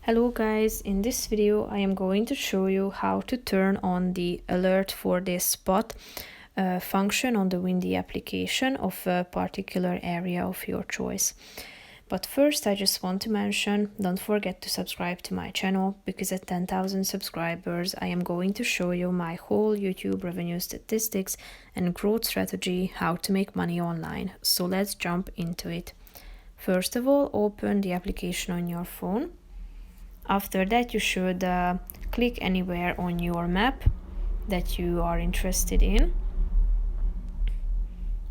Hello guys, in this video I am going to show you how to turn on the alert for this spot function on the Windy application of a particular area of your choice. But first I just want to mention, don't forget to subscribe to my channel, because at 10,000 subscribers I am going to show you my whole YouTube revenue statistics and growth strategy, how to make money online. So let's jump into it. First of all, open the application on your phone. After that, you should click anywhere on your map that you are interested in.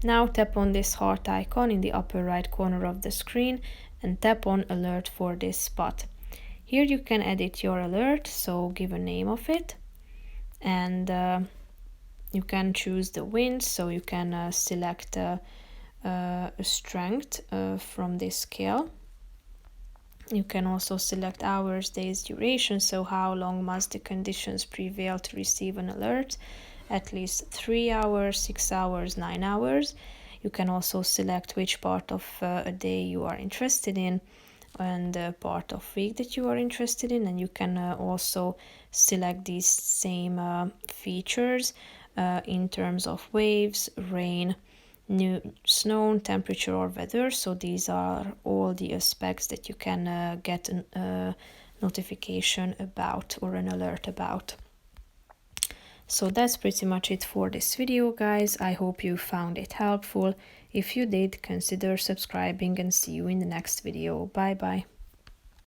Now tap on this heart icon in the upper right corner of the screen and tap on alert for this spot. Here you can edit your alert, so give a name of it, and you can choose the wind, so you can select a strength from this scale. You can also select hours, days, duration, so how long must the conditions prevail to receive an alert, at least 3 hours, 6 hours, 9 hours. You can also select which part of a day you are interested in and part of week that you are interested in, and you can also select these same features in terms of waves, rain, new snow, temperature or weather. So these are all the aspects that you can get a notification about or an alert about. So that's pretty much it for this video, guys. I hope you found it helpful. If you did, consider subscribing and see you in the next video. Bye bye.